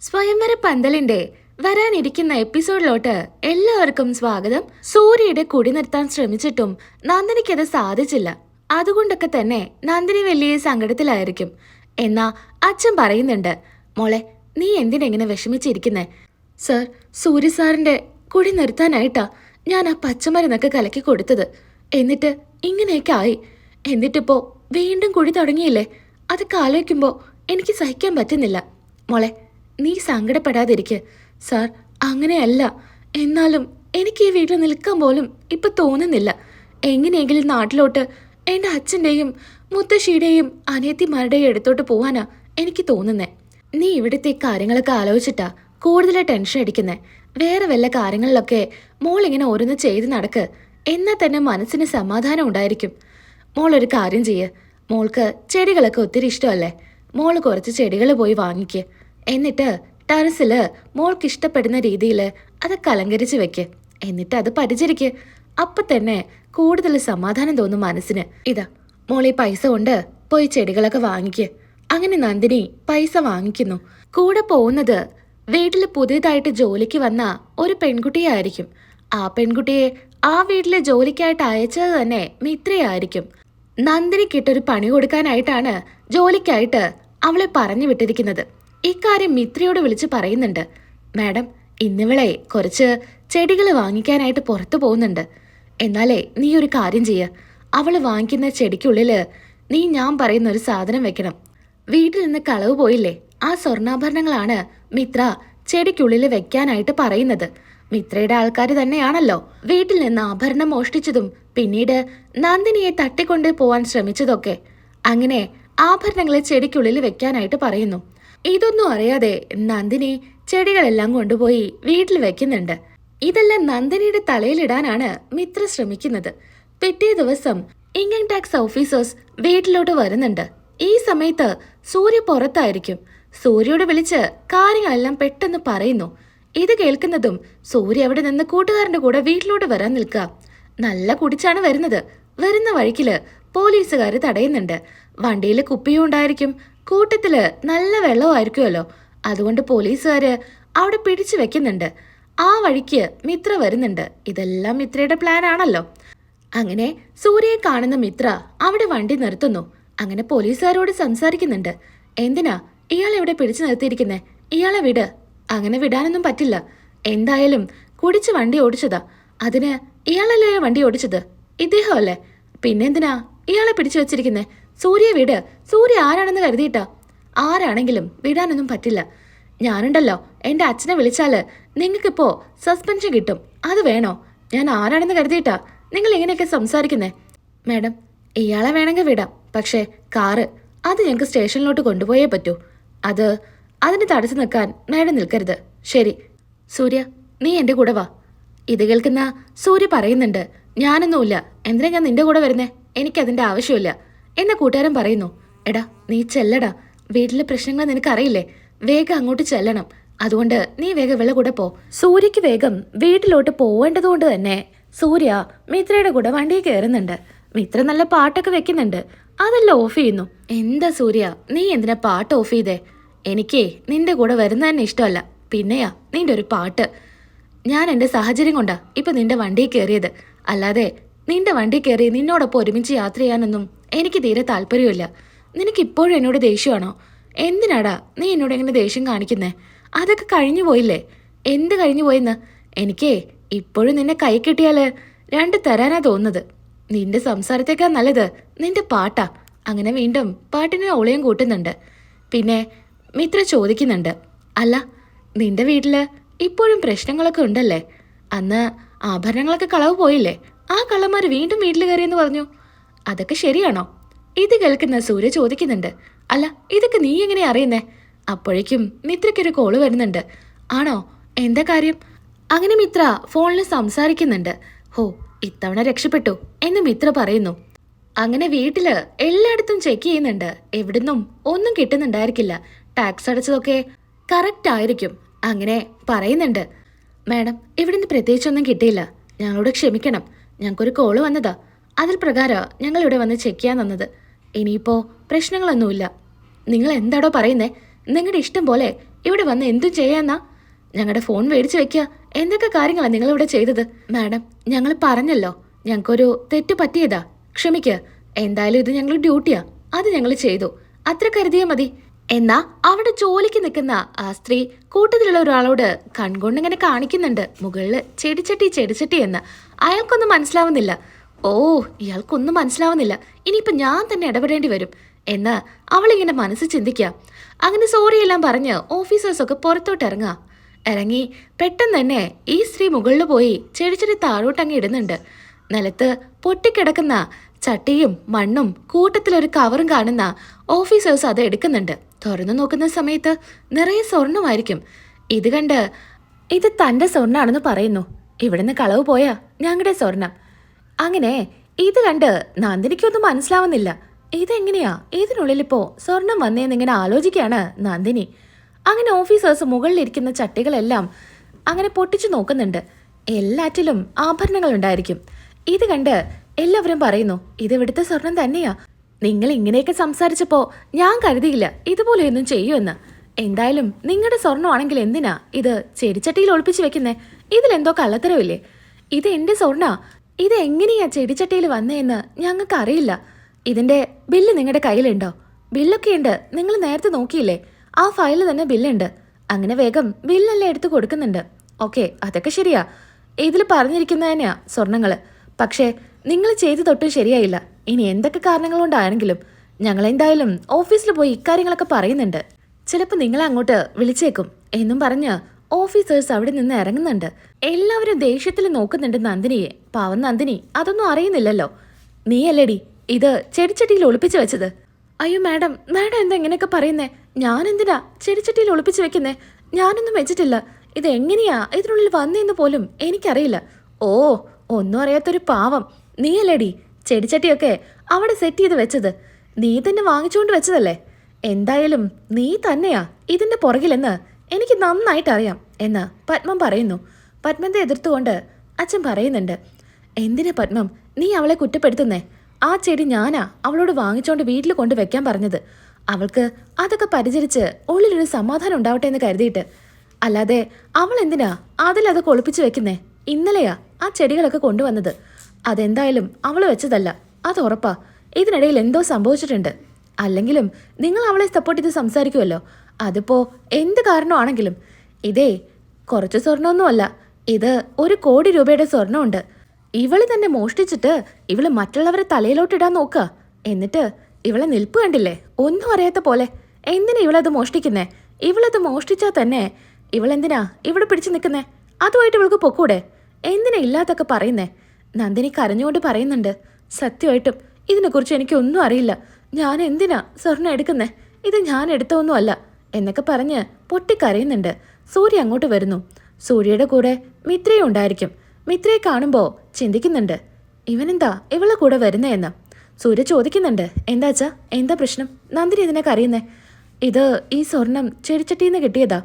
സ്വയംവര പന്തലിന്റെ വരാനിരിക്കുന്ന എപ്പിസോഡിലോട്ട് എല്ലാവർക്കും സ്വാഗതം. സൂര്യയുടെ കുടി നിർത്താൻ ശ്രമിച്ചിട്ടും നന്ദിനിക്കത് സാധിച്ചില്ല. അതുകൊണ്ടൊക്കെ തന്നെ നന്ദിനി വലിയ സങ്കടത്തിലായിരിക്കും. എന്നാ അച്ഛൻ പറയുന്നുണ്ട്, മോളെ നീ എന്തിനെങ്ങനെ വിഷമിച്ചിരിക്കുന്നേ? സർ, സൂര്യ സാറിന്റെ കുടി നിർത്താനായിട്ടാ ഞാൻ ആ പച്ചമരുന്നൊക്കെ കലക്കി കൊടുത്തത്. എന്നിട്ട് ഇങ്ങനെയൊക്കെ ആയി. എന്നിട്ടിപ്പോ വീണ്ടും കുടി തുടങ്ങിയില്ലേ? അതൊക്കെ ആലോചിക്കുമ്പോ എനിക്ക് സഹിക്കാൻ പറ്റുന്നില്ല. മോളെ നീ സങ്കടപ്പെടാതിരിക്കെ. സാർ, അങ്ങനെയല്ല. എന്നാലും എനിക്ക് ഈ വീട്ടിൽ നിൽക്കാൻ പോലും ഇപ്പൊ തോന്നുന്നില്ല. എങ്ങനെയെങ്കിലും നാട്ടിലോട്ട് എൻ്റെ അച്ഛൻ്റെയും മുത്തശ്ശിയുടെയും അനിയത്തിമാരുടെയും അടുത്തോട്ട് പോവാനാ എനിക്ക് തോന്നുന്നേ. നീ ഇവിടുത്തെ കാര്യങ്ങളൊക്കെ ആലോചിച്ചിട്ടാ കൂടുതൽ ടെൻഷൻ അടിക്കുന്നേ. വേറെ വല്ല കാര്യങ്ങളിലൊക്കെ മോളിങ്ങനെ ഓരോന്ന് ചെയ്ത് നടക്ക്. എന്നാൽ തന്നെ മനസ്സിന് സമാധാനം ഉണ്ടായിരിക്കും. മോളൊരു കാര്യം ചെയ്യ്. മോൾക്ക് ചെടികളൊക്കെ ഒത്തിരി ഇഷ്ടമല്ലേ? മോള് കുറച്ച് ചെടികൾ പോയി വാങ്ങിക്ക്. എന്നിട്ട് ടെറസില് മോൾക്ക് ഇഷ്ടപ്പെടുന്ന രീതിയിൽ അതൊക്കെ അലങ്കരിച്ച് വെക്ക്. എന്നിട്ട് അത് പരിചരിക്ക്. അപ്പൊ തന്നെ കൂടുതൽ സമാധാനം തോന്നും മനസ്സിന്. ഇതാ മോളീ പൈസ കൊണ്ട് പോയി ചെടികളൊക്കെ വാങ്ങിക്ക്. അങ്ങനെ നന്ദിനി പൈസ വാങ്ങിക്കുന്നു. കൂടെ പോകുന്നത് വീട്ടിൽ പുതിയതായിട്ട് ജോലിക്ക് വന്ന ഒരു പെൺകുട്ടിയായിരിക്കും. ആ പെൺകുട്ടിയെ ആ വീട്ടിലെ ജോലിക്കായിട്ട് അയച്ചത് തന്നെ മിത്രയായിരിക്കും. നന്ദിനിക്കിട്ടൊരു പണി കൊടുക്കാനായിട്ടാണ് ജോലിക്കായിട്ട് അവളെ പറഞ്ഞു വിട്ടിരിക്കുന്നത്. ഇക്കാര്യം മിത്രയോട് വിളിച്ച് പറയുന്നുണ്ട്. മാഡം, ഇന്നിവളെ കുറച്ച് ചെടികൾ വാങ്ങിക്കാനായിട്ട് പുറത്തു പോകുന്നുണ്ട്. എന്നാലേ നീ ഒരു കാര്യം ചെയ്യ. അവള് വാങ്ങിക്കുന്ന ചെടിക്കുള്ളില് നീ ഞാൻ പറയുന്ന ഒരു സാധനം വെക്കണം. വീട്ടിൽ നിന്ന് കളവ് പോയില്ലേ, ആ സ്വർണ്ണാഭരണങ്ങളാണ് മിത്ര ചെടിക്കുള്ളിൽ വെക്കാനായിട്ട് പറയുന്നത്. മിത്രയുടെ ആൾക്കാർ തന്നെയാണല്ലോ വീട്ടിൽ നിന്ന് ആഭരണം മോഷ്ടിച്ചതും പിന്നീട് നന്ദിനിയെ തട്ടിക്കൊണ്ട് പോവാൻ ശ്രമിച്ചതൊക്കെ. അങ്ങനെ ആഭരണങ്ങളെ ചെടിക്കുള്ളിൽ വെക്കാനായിട്ട് പറയുന്നു. ഇതൊന്നും അറിയാതെ നന്ദിനി ചെടികളെല്ലാം കൊണ്ടുപോയി വീട്ടിൽ വെക്കുന്നുണ്ട്. ഇതെല്ലാം നന്ദിനിയുടെ തലയിലിടാനാണ് മിത്ര ശ്രമിക്കുന്നത്. പിറ്റേ ദിവസം ഇൻകം ടാക്സ് ഓഫീസേഴ്സ് വീട്ടിലോട്ട് വരുന്നുണ്ട്. ഈ സമയത്ത് സൂര്യ പുറത്തായിരിക്കും. സൂര്യയോട് വിളിച്ച് കാര്യങ്ങളെല്ലാം പെട്ടെന്ന് പറയുന്നു. ഇത് കേൾക്കുന്നതും സൂര്യ അവിടെ നിന്ന് കൂട്ടുകാരന്റെ കൂടെ വീട്ടിലോട്ട് വരാൻ നിൽക്കുക. നല്ല കുടിച്ചാണ് വരുന്നത്. വരുന്ന വഴിക്കില് പോലീസുകാര് തടയുന്നുണ്ട്. വണ്ടിയിൽ കുപ്പിയും ഉണ്ടായിരിക്കും, കൂട്ടത്തില് നല്ല വെള്ളമായിരിക്കുമല്ലോ. അതുകൊണ്ട് പോലീസുകാര് അവിടെ പിടിച്ചു വെക്കുന്നുണ്ട്. ആ വഴിക്ക് മിത്ര വരുന്നുണ്ട്. ഇതെല്ലാം മിത്രയുടെ പ്ലാൻ ആണല്ലോ. അങ്ങനെ സൂര്യയെ കാണുന്ന മിത്ര അവിടെ വണ്ടി നിർത്തുന്നു. അങ്ങനെ പോലീസുകാരോട് സംസാരിക്കുന്നുണ്ട്. എന്തിനാ ഇയാളെ ഇവിടെ പിടിച്ചു നിർത്തിയിരിക്കുന്നേ? ഇയാളെ വിട്. അങ്ങനെ വിടാനൊന്നും പറ്റില്ല. എന്തായാലും കുടിച്ച് വണ്ടി ഓടിച്ചതാ. അതിന് ഇയാളല്ലേ വണ്ടി ഓടിച്ചത്? ഇദ്ദേഹമല്ലേ? പിന്നെന്തിനാ ഇയാളെ പിടിച്ചു വെച്ചിരിക്കുന്നേ? സൂര്യ വിട്. സൂര്യ ആരാണെന്ന് കരുതിയിട്ടാ? ആരാണെങ്കിലും വിടാനൊന്നും പറ്റില്ല. ഞാനുണ്ടല്ലോ, എൻ്റെ അച്ഛനെ വിളിച്ചാല് നിങ്ങൾക്കിപ്പോ സസ്പെൻഷൻ കിട്ടും. അത് വേണോ? ഞാൻ ആരാണെന്ന് കരുതിയിട്ടാ നിങ്ങൾ ഇങ്ങനെയൊക്കെ സംസാരിക്കുന്നേ? മാഡം, ഇയാളെ വേണമെങ്കിൽ വിടാം. പക്ഷേ കാറ് അത് ഞങ്ങൾക്ക് സ്റ്റേഷനിലോട്ട് കൊണ്ടുപോയേ പറ്റൂ. അതിന് തടസ്സം നിൽക്കാൻ മാഡം നിൽക്കരുത്. ശരി സൂര്യ, നീ എൻ്റെ കൂടെ വാ. ഇത് കേൾക്കുന്ന സൂര്യ പറയുന്നുണ്ട്, ഞാനൊന്നുമില്ല. എന്തിനാ ഞാൻ നിന്റെ കൂടെ വരുന്നേ? എനിക്കതിൻ്റെ ആവശ്യമില്ല. എന്ന കൂട്ടുകാരൻ പറയുന്നു, എടാ നീ ചെല്ലടാ. വീട്ടിലെ പ്രശ്നങ്ങൾ നിനക്കറിയില്ലേ? വേഗം അങ്ങോട്ട് ചെല്ലണം. അതുകൊണ്ട് നീ വേഗം വെള്ള കൂടെ പോ. സൂര്യക്ക് വേഗം വീട്ടിലോട്ട് പോവേണ്ടതുകൊണ്ട് തന്നെ സൂര്യ മിത്രയുടെ കൂടെ വണ്ടിയിൽ കയറുന്നുണ്ട്. മിത്ര നല്ല പാട്ടൊക്കെ വെക്കുന്നുണ്ട്. അതെല്ലാം ഓഫ് ചെയ്യുന്നു. എന്താ സൂര്യ, നീ എന്തിനാ പാട്ട് ഓഫ് ചെയ്തേ? എനിക്കേ നിന്റെ കൂടെ വരുന്ന തന്നെ ഇഷ്ടമല്ല. പിന്നെയാ നിന്റെ ഒരു പാട്ട്. ഞാൻ എൻ്റെ സാഹചര്യം കൊണ്ടാ ഇപ്പൊ നിന്റെ വണ്ടിയിൽ കയറിയത്. അല്ലാതെ നിന്റെ വണ്ടി കയറി നിന്നോടൊപ്പം ഒരുമിച്ച് യാത്ര ചെയ്യാനൊന്നും എനിക്ക് തീരെ താല്പര്യമില്ല. നിനക്ക് ഇപ്പോഴും എന്നോട് ദേഷ്യമാണോ? എന്തിനാടാ നീ എന്നോട് എങ്ങനെ ദേഷ്യം കാണിക്കുന്നേ? അതൊക്കെ കഴിഞ്ഞു പോയില്ലേ? എന്ത് കഴിഞ്ഞു പോയെന്ന്? എനിക്കേ ഇപ്പോഴും നിന്നെ കൈ കിട്ടിയാല് രണ്ട് തരാനാ തോന്നുന്നത്. നിന്റെ സംസാരത്തേക്കാൾ നല്ലത് നിന്റെ പാട്ടാ. അങ്ങനെ വീണ്ടും പാട്ടിന് ഓളയും കൂട്ടുന്നുണ്ട്. പിന്നെ മിത്ര ചോദിക്കുന്നുണ്ട്, അല്ല നിന്റെ വീട്ടില് ഇപ്പോഴും പ്രശ്നങ്ങളൊക്കെ ഉണ്ടല്ലേ? അന്ന് ആഭരണങ്ങളൊക്കെ കളവ് പോയില്ലേ? ആ കള്ളന്മാർ വീണ്ടും വീട്ടിൽ കയറിയെന്ന് പറഞ്ഞു. അതൊക്കെ ശരിയാണോ? ഇത് കേൾക്കുന്ന സൂര്യ ചോദിക്കുന്നുണ്ട്, അല്ല ഇതൊക്കെ നീ എങ്ങനെ അറിയുന്നേ? അപ്പോഴേക്കും മിത്രയ്ക്കൊരു കോള് വരുന്നുണ്ട്. ആണോ? എന്താ കാര്യം? അങ്ങനെ മിത്ര ഫോണിൽ സംസാരിക്കുന്നുണ്ട്. ഹോ, ഇത്തവണ രക്ഷപ്പെട്ടു എന്ന് മിത്ര പറയുന്നു. അങ്ങനെ വീട്ടില് എല്ലായിടത്തും ചെക്ക് ചെയ്യുന്നുണ്ട്. എവിടുന്നും ഒന്നും കിട്ടുന്നുണ്ടായിരിക്കില്ല. ടാക്സ് അടച്ചതൊക്കെ കറക്റ്റ് ആയിരിക്കും. അങ്ങനെ പറയുന്നുണ്ട്, മാഡം ഇവിടുന്ന് പ്രത്യേകിച്ചൊന്നും കിട്ടിയില്ല. ഞങ്ങളോട് ക്ഷമിക്കണം. ഞങ്ങൾക്കൊരു കോള് വന്നതാ. അതിൽ പ്രകാരം ഞങ്ങൾ ഇവിടെ വന്ന് ചെക്ക് ചെയ്യാൻ തന്നത്. ഇനിയിപ്പോ പ്രശ്നങ്ങളൊന്നുമില്ല. നിങ്ങൾ എന്താടോ പറയുന്നേ? നിങ്ങളുടെ ഇഷ്ടം പോലെ ഇവിടെ വന്ന് എന്തും ചെയ്യാന്നാ? ഞങ്ങളുടെ ഫോൺ മേടിച്ചു വെക്കുക, എന്തൊക്കെ കാര്യങ്ങളാണ് നിങ്ങളിവിടെ ചെയ്തത്? മാഡം, ഞങ്ങൾ പറഞ്ഞല്ലോ, ഞങ്ങൾക്കൊരു തെറ്റ് പറ്റിയതാ, ക്ഷമിക്കുക. എന്തായാലും ഇത് ഞങ്ങൾ ഡ്യൂട്ടിയാ, അത് ഞങ്ങൾ ചെയ്തു, അത്ര കരുതിയാൽ മതി. എന്നാ അവിടെ ജോലിക്ക് നിൽക്കുന്ന ആ സ്ത്രീ കൂട്ടത്തിലുള്ള ഒരാളോട് കൺകൊണ്ടിങ്ങനെ കാണിക്കുന്നുണ്ട്, മുകളില് ചെടിച്ചട്ടി ചെടിച്ചട്ടി എന്ന്. അയാൾക്കൊന്നും മനസ്സിലാവുന്നില്ല. ഓ, ഇയാൾക്കൊന്നും മനസ്സിലാവുന്നില്ല, ഇനിയിപ്പൊ ഞാൻ തന്നെ ഇടപെടേണ്ടി വരും എന്ന് അവളിങ്ങനെ മനസ്സ് ചിന്തിക്കുക. അങ്ങനെ സോറിയെല്ലാം പറഞ്ഞ് ഓഫീസേഴ്സൊക്കെ പുറത്തോട്ട് ഇറങ്ങി പെട്ടെന്ന് തന്നെ ഈ സ്ത്രീ മുകളിൽ പോയി ചെടിച്ചെടി താഴോട്ടങ്ങ് ഇടുന്നുണ്ട്. നിലത്ത് പൊട്ടിക്കിടക്കുന്ന ചട്ടിയും മണ്ണും കൂട്ടത്തിലൊരു കവറും കാണുന്ന ഓഫീസേഴ്സ് അത് എടുക്കുന്നുണ്ട്. തുറന്നു നോക്കുന്ന സമയത്ത് നിറയെ സ്വർണമായിരിക്കും. ഇത് കണ്ട് ഇത് തൻ്റെ സ്വർണ്ണാണെന്ന് പറയുന്നു. ഇവിടുന്ന് കളവ് പോയാ ഞങ്ങളുടെ സ്വർണം. അങ്ങനെ ഇത് കണ്ട് നന്ദിനിക്കൊന്നും മനസ്സിലാവുന്നില്ല. ഇതെങ്ങനെയാ ഇതിനുള്ളിലിപ്പോ സ്വർണം വന്നേന്നിങ്ങനെ ആലോചിക്കുകയാണ് നന്ദിനി. അങ്ങനെ ഓഫീസേഴ്സ് മുകളിലിരിക്കുന്ന ചട്ടികളെല്ലാം അങ്ങനെ പൊട്ടിച്ചു നോക്കുന്നുണ്ട്. എല്ലാറ്റിലും ആഭരണങ്ങൾ ഉണ്ടായിരിക്കും. ഇത് കണ്ട് എല്ലാവരും പറയുന്നു, ഇത് ഇവിടുത്തെ സ്വർണം തന്നെയാ. നിങ്ങൾ ഇങ്ങനെയൊക്കെ സംസാരിച്ചപ്പോ ഞാൻ കരുതിയില്ല ഇതുപോലെയൊന്നും ചെയ്യുമെന്ന്. എന്തായാലും നിങ്ങളുടെ സ്വർണ്ണമാണെങ്കിൽ എന്തിനാ ഇത് ചെടിച്ചട്ടിയിൽ ഒളിപ്പിച്ചു വെക്കുന്നേ? ഇതിലെന്തോ കള്ളത്തരമില്ലേ? ഇത് എന്റെ സ്വർണ്ണ, ഇത് എങ്ങനെയാ ചെടിച്ചട്ടിയിൽ വന്നേന്ന് ഞങ്ങൾക്ക് അറിയില്ല. ഇതിന്റെ ബില്ല് നിങ്ങളുടെ കയ്യിലുണ്ടോ? ബില്ലൊക്കെ ഉണ്ട്, നിങ്ങൾ നേരത്തെ നോക്കിയില്ലേ? ആ ഫയലിൽ തന്നെ ബില്ലുണ്ട്. അങ്ങനെ വേഗം ബില്ലെല്ലാം എടുത്ത് കൊടുക്കുന്നുണ്ട്. ഓക്കെ, അതൊക്കെ ശരിയാ, ഇതിൽ പറഞ്ഞിരിക്കുന്ന തന്നെയാ സ്വർണ്ണങ്ങള്. പക്ഷേ നിങ്ങൾ ചെയ്തു തൊട്ടും ശരിയായില്ല. ഇനി എന്തൊക്കെ കാരണങ്ങൾ കൊണ്ടാണെങ്കിലും ഞങ്ങൾ എന്തായാലും ഓഫീസിൽ പോയി ഇക്കാര്യങ്ങളൊക്കെ പറയുന്നുണ്ട്. ചിലപ്പോൾ നിങ്ങളെ അങ്ങോട്ട് വിളിച്ചേക്കും എന്നും പറഞ്ഞ് ഓഫീസേഴ്സ് അവിടെ നിന്ന് ഇറങ്ങുന്നുണ്ട്. എല്ലാവരും ദേഷ്യത്തിൽ നോക്കുന്നുണ്ട് നന്ദിനിയെ. പാവം നന്ദിനി അതൊന്നും അറിയുന്നില്ലല്ലോ. നീയല്ലേടി ഇത് ചെടിച്ചട്ടിയിൽ ഒളിപ്പിച്ചു വെച്ചത്? അയ്യോ മാഡം, മാഡം എന്താ ഇങ്ങനെയൊക്കെ പറയുന്നേ? ഞാൻ എന്തിനാ ചെടിച്ചട്ടിയിൽ ഒളിപ്പിച്ചു വെക്കുന്നേ? ഞാനൊന്നും വെച്ചിട്ടില്ല. ഇത് എങ്ങനെയാ ഇതിനുള്ളിൽ വന്നേന്ന് പോലും എനിക്കറിയില്ല. ഓ, ഒന്നും അറിയാത്തൊരു പാവം. നീയല്ലേടി ചെടിച്ചട്ടിയൊക്കെ അവിടെ സെറ്റ് ചെയ്ത് വെച്ചത്? നീ തന്നെ വാങ്ങിച്ചുകൊണ്ട് വെച്ചതല്ലേ? എന്തായാലും നീ തന്നെയാ ഇതിന്റെ പുറകിലെന്ന് എനിക്ക് നന്നായിട്ട് അറിയാം എന്ന് പത്മം പറയുന്നു. പത്മത്തെ എതിർത്തുകൊണ്ട് അച്ഛൻ പറയുന്നുണ്ട്, എന്തിനാ പത്മം നീ അവളെ കുറ്റപ്പെടുത്തുന്നേ? ആ ചെടി ഞാനാ അവളോട് വാങ്ങിച്ചോണ്ട് വീട്ടിൽ കൊണ്ട് വെക്കാൻ പറഞ്ഞത്. അവൾക്ക് അതൊക്കെ പരിചരിച്ച് ഉള്ളിലൊരു സമാധാനം ഉണ്ടാവട്ടെ എന്ന് കരുതിയിട്ട്. അല്ലാതെ അവൾ എന്തിനാ അതിലതൊക്കെ ഒളിപ്പിച്ചു വെക്കുന്നേ? ഇന്നലെയാ ആ ചെടികളൊക്കെ കൊണ്ടുവന്നത്. അതെന്തായാലും അവൾ വെച്ചതല്ല, അത് ഉറപ്പാ. ഇതിനിടയിൽ എന്തോ സംഭവിച്ചിട്ടുണ്ട്. അല്ലെങ്കിലും നിങ്ങൾ അവളെ സപ്പോർട്ട് ചെയ്ത് സംസാരിക്കുമല്ലോ. അതിപ്പോ എന്ത് കാരണമാണെങ്കിലും. ഇതേ കുറച്ച് സ്വർണ്ണമൊന്നുമല്ല, ഇത് 1 കോടി രൂപയുടെ സ്വർണ്ണമുണ്ട്. ഇവള് തന്നെ മോഷ്ടിച്ചിട്ട് ഇവള് മറ്റുള്ളവരെ തലയിലോട്ടിടാൻ നോക്കുക. എന്നിട്ട് ഇവളെ നിൽപ്പ് കണ്ടില്ലേ, ഒന്നും അറിയാത്ത പോലെ. എന്തിനാ ഇവളത് മോഷ്ടിക്കുന്നേ? ഇവളത് മോഷ്ടിച്ചാൽ തന്നെ ഇവളെന്തിനാ ഇവിടെ പിടിച്ചു നിൽക്കുന്നേ? അതുമായിട്ട് ഇവൾക്ക് പൊക്കൂടെ? എന്തിനാ ഇല്ലാത്തൊക്കെ പറയുന്നേ? നന്ദിനി കരഞ്ഞുകൊണ്ട് പറയുന്നുണ്ട്, സത്യമായിട്ടും ഇതിനെക്കുറിച്ച് എനിക്കൊന്നും അറിയില്ല. ഞാൻ എന്തിനാ സ്വർണ്ണം എടുക്കുന്നേ? ഇത് ഞാൻ എടുത്തൊന്നും അല്ല എന്നൊക്കെ പറഞ്ഞ് പൊട്ടിക്കരയുന്നുണ്ട്. സൂര്യ അങ്ങോട്ട് വരുന്നു. സൂര്യയുടെ കൂടെ മിത്രയും ഉണ്ടായിരിക്കും. മിത്രയെ കാണുമ്പോൾ ചിന്തിക്കുന്നുണ്ട്, ഇവനെന്താ ഇവളുടെ കൂടെ വരുന്നേ എന്ന്. സൂര്യ ചോദിക്കുന്നുണ്ട്, എന്താച്ചാ എന്താ പ്രശ്നം? നന്ദിനി ഇതിനൊക്കെ അറിയുന്നേ? ഇത് ഈ സ്വർണം ചെടിച്ചട്ടിന്ന് കിട്ടിയതാ,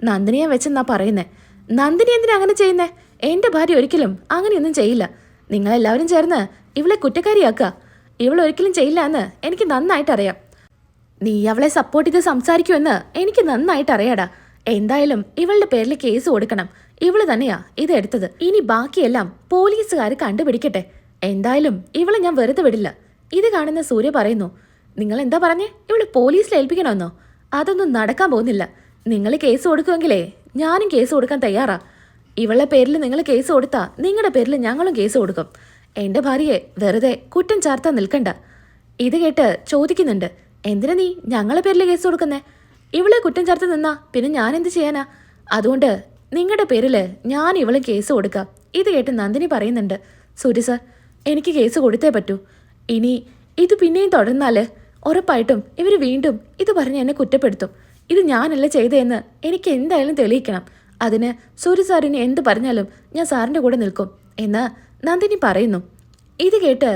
നന്ദിനിയെ വെച്ചെന്നാ പറയുന്നേ. നന്ദിനി എന്തിനാ അങ്ങനെ ചെയ്യുന്നേ? എൻ്റെ ഭാര്യ ഒരിക്കലും അങ്ങനെയൊന്നും ചെയ്യില്ല. നിങ്ങളെല്ലാവരും ചേർന്ന് ഇവളെ കുറ്റക്കാരിയാക്കുക. ഇവൾ ഒരിക്കലും ചെയ്യില്ല എന്ന് എനിക്ക് നന്നായിട്ടറിയാം. നീ അവളെ സപ്പോർട്ട് ചെയ്ത് സംസാരിക്കുമെന്ന് എനിക്ക് നന്നായിട്ട് അറിയാടാ. എന്തായാലും ഇവളുടെ പേരിൽ കേസ് കൊടുക്കണം. ഇവള് തന്നെയാ ഇത് എടുത്തത്. ഇനി ബാക്കിയെല്ലാം പോലീസുകാർ കണ്ടുപിടിക്കട്ടെ. എന്തായാലും ഇവളെ ഞാൻ വെറുതെ വിടില്ല. ഇത് കാണുന്ന സൂര്യ പറയുന്നു, നിങ്ങൾ എന്താ പറഞ്ഞേ? ഇവള് പോലീസിൽ ഏൽപ്പിക്കണമെന്നോ? അതൊന്നും നടക്കാൻ പോകുന്നില്ല. നിങ്ങൾ കേസ് കൊടുക്കുമെങ്കിലേ ഞാനും കേസ് കൊടുക്കാൻ തയ്യാറാ. ഇവളുടെ പേരിൽ നിങ്ങൾ കേസ് കൊടുത്താ നിങ്ങളുടെ പേരിൽ ഞങ്ങളും കേസ് കൊടുക്കും. എൻ്റെ ഭാര്യയെ വെറുതെ കുറ്റം ചാർത്താൻ നിൽക്കണ്ട. ഇത് കേട്ട് ചോദിക്കുന്നുണ്ട്, എന്തിനാ നീ ഞങ്ങളെ പേരിൽ കേസ് കൊടുക്കുന്നേ? ഇവളെ കുറ്റം ചേർത്ത് നിന്നാ പിന്നെ ഞാൻ എന്ത് ചെയ്യാനാ? അതുകൊണ്ട് നിങ്ങളുടെ പേരിൽ ഞാൻ ഇവളും കേസ് കൊടുക്കാം. ഇത് കേട്ട് നന്ദിനി പറയുന്നുണ്ട്, സൂര്യ സാർ, എനിക്ക് കേസ് കൊടുത്തേ പറ്റൂ. ഇനി ഇത് പിന്നെയും തുടർന്നാൽ ഉറപ്പായിട്ടും ഇവർ വീണ്ടും ഇത് പറഞ്ഞ് എന്നെ കുറ്റപ്പെടുത്തും. ഇത് ഞാനല്ല ചെയ്തതെന്ന് എനിക്ക് എന്തായാലും തെളിയിക്കണം. അതിന് സൂര്യ സാറിന് എന്ത് പറഞ്ഞാലും ഞാൻ സാറിൻ്റെ കൂടെ നിൽക്കും എന്ന് നന്ദിനി പറയുന്നു. ഇത് കേട്ട്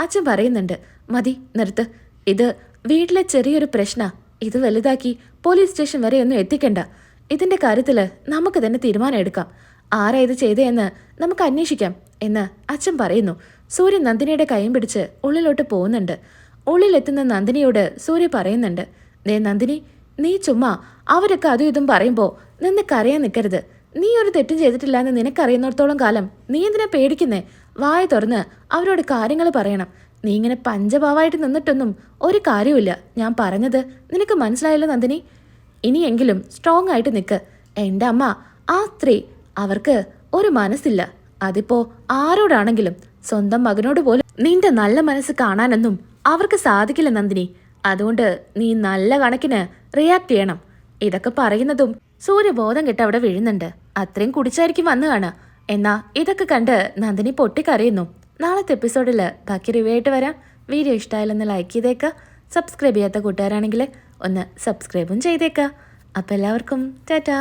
അച്ഛൻ പറയുന്നുണ്ട്, മതി നിർത്ത്. ഇത് വീട്ടിലെ ചെറിയൊരു പ്രശ്ന. ഇത് വലുതാക്കി പോലീസ് സ്റ്റേഷൻ വരെ ഒന്നും എത്തിക്കണ്ട. ഇതിൻ്റെ കാര്യത്തിൽ നമുക്ക് തന്നെ തീരുമാനം എടുക്കാം. ആരാ ഇത് ചെയ്തതെന്ന് നമുക്ക് അന്വേഷിക്കാം എന്ന് അച്ഛൻ പറയുന്നു. സൂര്യ നന്ദിനിയുടെ കൈയും പിടിച്ച് ഉള്ളിലോട്ട് പോകുന്നുണ്ട്. ഉള്ളിലെത്തുന്ന നന്ദിനിയോട് സൂര്യ പറയുന്നുണ്ട്, നന്ദിനി, നീ ചുമ്മാ അവരൊക്കെ അതും ഇതും പറയുമ്പോ നിന്ന് കരയാൻ നിൽക്കരുത്. നീ ഒരു തെറ്റും ചെയ്തിട്ടില്ല എന്ന് നിനക്കറിയുന്നിടത്തോളം കാലം നീ എന്തിനാ പേടിക്കുന്നേ? വായ തുറന്ന് അവരോട് കാര്യങ്ങൾ പറയണം. നീ ഇങ്ങനെ പഞ്ചപാവായിട്ട് നിന്നിട്ടൊന്നും ഒരു കാര്യമില്ല. ഞാൻ പറഞ്ഞത് നിനക്ക് മനസ്സിലായല്ലോ നന്ദിനി. ഇനിയെങ്കിലും സ്ട്രോങ് ആയിട്ട് നിൽക്ക്. എൻ്റെ അമ്മ ആ സ്ത്രീ, അവർക്ക് ഒരു മനസ്സില്ല. അതിപ്പോ ആരോടാണെങ്കിലും സ്വന്തം മകനോട് പോലും നിന്റെ നല്ല മനസ്സ് കാണാനൊന്നും അവർക്ക് സാധിക്കില്ല നന്ദിനി. അതുകൊണ്ട് നീ നല്ല കണക്കിന് റിയാക്ട് ചെയ്യണം. ഇതൊക്കെ പറയുന്നതും സൂര്യബോധം കെട്ട് അവിടെ വീഴുന്നുണ്ട്. അത്രയും കുടിച്ചായിരിക്കും വന്നു കാണുക. എന്നാ ഇതൊക്കെ കണ്ട് നന്ദിനി പൊട്ടിക്കരയുന്നു. നാളത്തെ എപ്പിസോഡിൽ ബാക്കി റിവ്യൂ ആയിട്ട് വരാം. വീഡിയോ ഇഷ്ടമായാലൊന്ന് ലൈക്ക് ചെയ്തേക്കുക. സബ്സ്ക്രൈബ് ചെയ്യാത്ത കൂട്ടുകാരാണെങ്കിൽ ഒന്ന് സബ്സ്ക്രൈബും ചെയ്തേക്കുക. അപ്പം എല്ലാവർക്കും ടാറ്റാ.